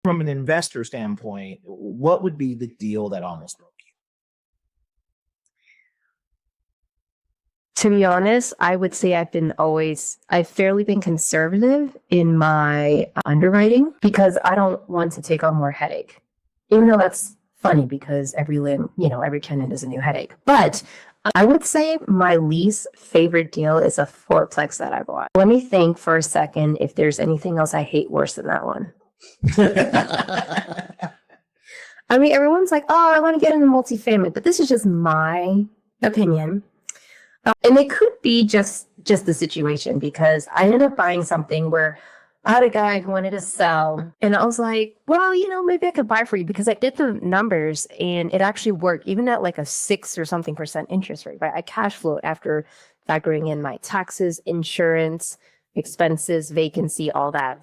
From an investor standpoint, what would be the deal that almost broke To be honest, I would say I've fairly been conservative in my underwriting because I don't want to take on more headache. Even though that's funny because every tenant is a new headache. But I would say my least favorite deal is a fourplex that I bought. Let me think for a second if there's anything else I hate worse than that one. I mean, everyone's like, oh, I want to get into multifamily, but this is just my opinion. And it could be just the situation because I ended up buying something where I had a guy who wanted to sell and I was like, well, maybe I could buy for you because I did the numbers and it actually worked even at like a 6 or something % interest rate, right? I cash flowed after factoring in my taxes, insurance, expenses, vacancy, all that.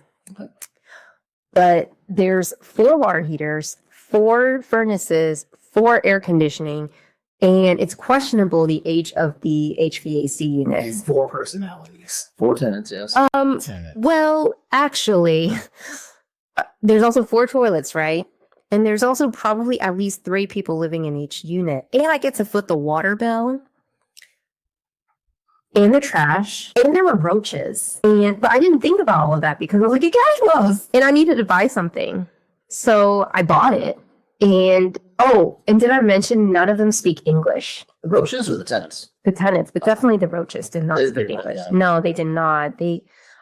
But there's 4 water heaters, 4 furnaces, 4 air conditioning, and it's questionable the age of the HVAC units. And 4 personalities. 4 tenants, yes. Tenant. Well, actually, there's also 4 toilets, right? And there's also probably at least 3 people living in each unit. And I get to foot the water bill and the trash. And there were roaches. But I didn't think about all of that because I was like, it cash flows. And I needed to buy something. So I bought it. And did I mention none of them speak English? The roaches or the tenants? The tenants, but definitely the roaches did not speak English. Yeah. No, they did not.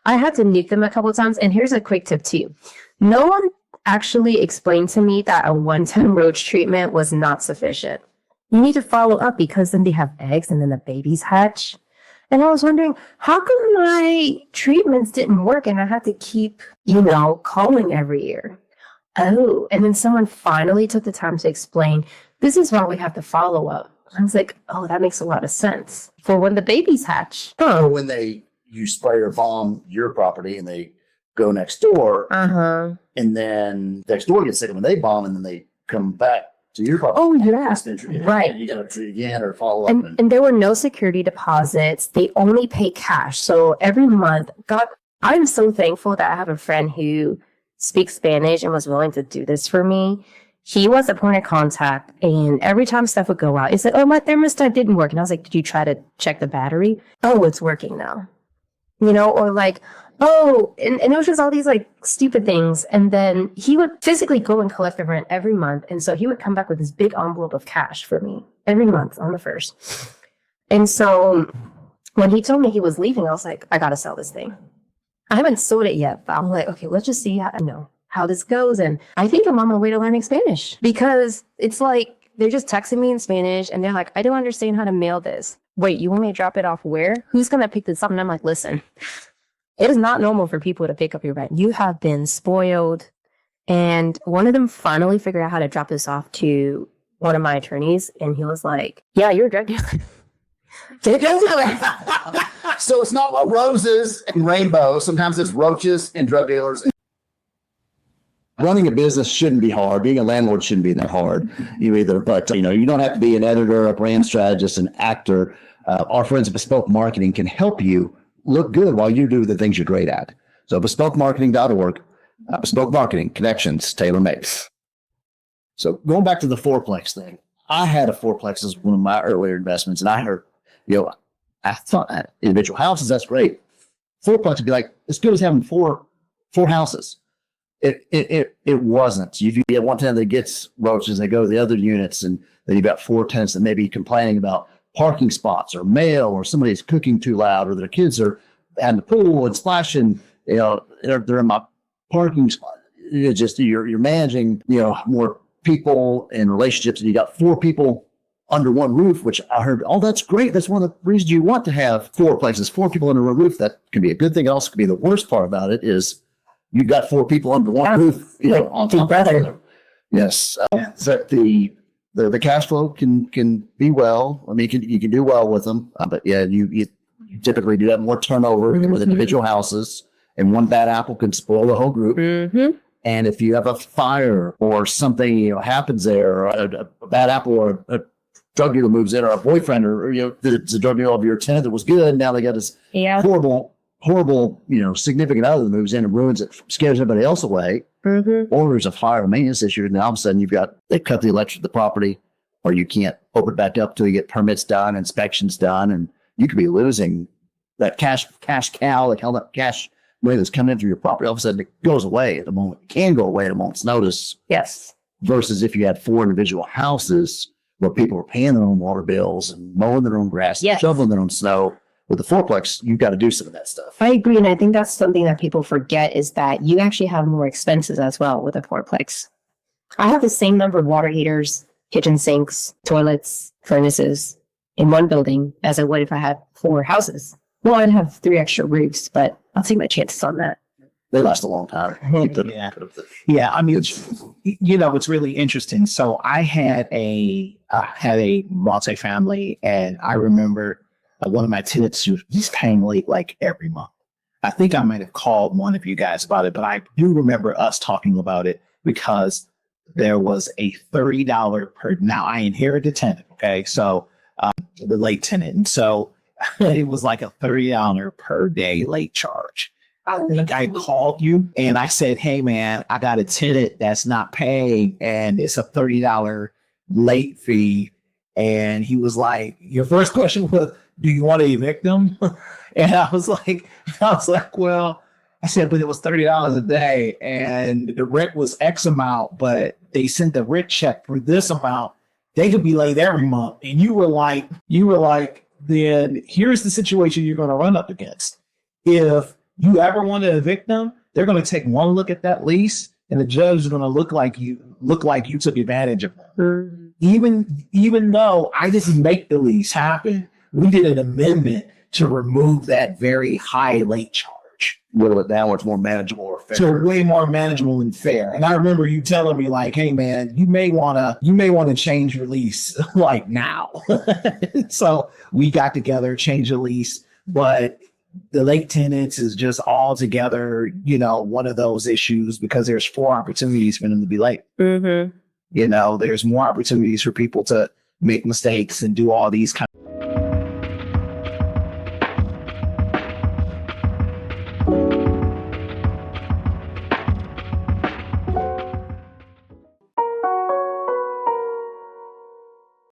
I had to nuke them a couple of times. And here's a quick tip too. No one actually explained to me that a one-time roach treatment was not sufficient. You need to follow up because then they have eggs and then the babies hatch. And I was wondering, how come my treatments didn't work and I had to keep, calling every year? Oh, and then someone finally took the time to explain, this is why we have to follow up. I was like, oh, that makes a lot of sense for when the babies hatch. Or when you spray or bomb your property and they go next door, and then next door gets sick when they bomb and then they come back to your property. Oh, yeah. Right. You got to treat again or follow up. And there were no security deposits. They only pay cash. So every month, God, I'm so thankful that I have a friend who speaks Spanish and was willing to do this for me. He was a point of contact, and every time stuff would go out, he said, oh, my thermostat didn't work. And I was like, did you try to check the battery? Oh, it's working now. Or like, oh, and it was just all these like stupid things. And then he would physically go and collect the rent every month. And so he would come back with this big envelope of cash for me every month on the 1st. And so when he told me he was leaving, I was like, I got to sell this thing. I haven't sold it yet, but I'm like, okay, let's just see how this goes. And I think I'm on my way to learning Spanish because it's like they're just texting me in Spanish and they're like, I don't understand how to mail this. Wait, you want me to drop it off where? Who's going to pick this up? And I'm like, listen, it is not normal for people to pick up your rent. You have been spoiled. And one of them finally figured out how to drop this off to one of my attorneys. And he was like, yeah, you're a drug dealer. So it's not like roses and rainbows. Sometimes it's roaches and drug dealers. Running a business shouldn't be hard. Being a landlord shouldn't be that hard either. But, you don't have to be an editor, a brand strategist, an actor. Our friends at Bespoke Marketing can help you look good while you do the things you're great at. So bespokemarketing.org, Bespoke Marketing, connections, tailor-made. So going back to the fourplex thing, I had a fourplex as one of my earlier investments, and I heard, I thought individual houses, that's great. Fourplex would be like as good as having four houses. It wasn't. You get one tenant that gets roaches, they go to the other units, and then you've got 4 tenants that may be complaining about parking spots or mail or somebody's cooking too loud or their kids are at the pool and splashing, they're in my parking spot. It's just you're managing, more people and relationships, and you got 4 people under one roof, which I heard, that's great. That's one of the reasons you want to have 4 places, 4 people under one roof. That can be a good thing. It also can be the worst part about it is you've got 4 people under one roof, on top of each other. Yes. So the cash flow can be well. I mean, you can do well with them, but yeah, you typically do have more turnover with individual houses, and one bad apple can spoil the whole group. Mm-hmm. And if you have a fire or something happens there, or a bad apple or a drug dealer moves in, or a boyfriend, or the drug dealer of your tenant that was good, now they got this horrible horrible, significant other moves in and ruins it, scares everybody else away, or there's a fire or maintenance issue, and then all of a sudden they cut the electric to the property, or you can't open it back up until you get permits done, inspections done, and you could be losing that cash cow, like all that cash money that's coming in through your property. All of a sudden, it goes away at the moment. It can go away at a moment's notice. Yes. Versus if you had 4 individual houses where people were paying their own water bills and mowing their own grass, Yes. shoveling their own snow. With the fourplex, you've got to do some of that stuff. I agree. And I think that's something that people forget is that you actually have more expenses as well with a fourplex. I have the same number of water heaters, kitchen sinks, toilets, furnaces in one building as I would if I had 4 houses. Well, I'd have 3 extra roofs, but I'll take my chances on that. They last a long time. Yeah. I mean, it's really interesting. So I had a multifamily, and I remember one of my tenants, he's paying late like every month. I think I might have called one of you guys about it, but I do remember us talking about it because there was a $30 per. Now I inherited the tenant. Okay. So the late tenant. And so it was like a $30 per day late charge. I called you and I said, hey man, I got a tenant that's not paying and it's a $30 late fee. And he was like, your first question was, do you want to evict them? And I was like, well, I said, but it was $30 a day and the rent was X amount, but they sent the rent check for this amount. They could be late every month. And you were like, then here's the situation you're going to run up against. If you ever want to evict them, they're going to take one look at that lease and the judge is going to look like you took advantage of them. Even though I didn't make the lease happen, we did an amendment to remove that very high late charge. Whittle it down where it's more manageable or fair. So way more manageable and fair. And I remember you telling me like, hey man, you may want to change your lease like now. So we got together, changed the lease, but the late tenants is just altogether, one of those issues because there's 4 opportunities for them to be late. Mm-hmm. There's more opportunities for people to make mistakes and do all these kind of